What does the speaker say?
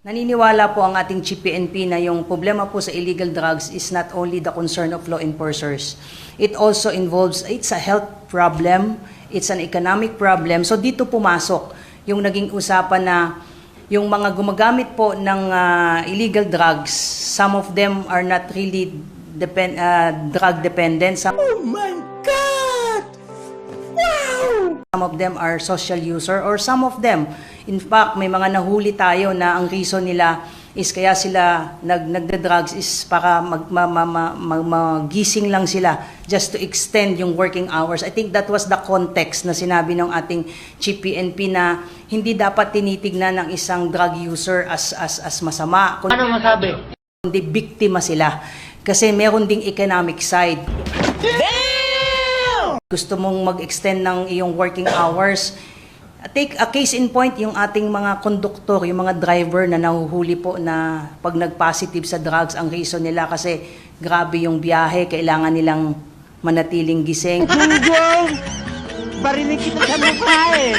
Naniniwala po ang ating Chief PNP na yung problema po sa illegal drugs is not only the concern of law enforcers. It also involves, it's a health problem, it's an economic problem. So dito pumasok yung naging usapan na yung mga gumagamit po ng illegal drugs, some of them are not really drug dependent. Oh my God! Wow! Some of them are social user or some of them, in fact, may mga nahuli tayo na ang reason nila is kaya sila nagde-drugs is para magising lang sila just to extend yung working hours. I think that was the context na sinabi ng ating Chief PNP na hindi dapat tinitignan ng isang drug user as masama. Ano masabi? Kundi biktima sila. Kasi meron ding economic side. Gusto mong mag-extend ng iyong working hours. Take a case in point, yung ating mga konduktor, yung mga driver na nahuhuli po na pag nag-positive sa drugs, ang reason nila kasi grabe yung biyahe, kailangan nilang manatiling gising. Gunggong! Barinig kita sa mukha eh!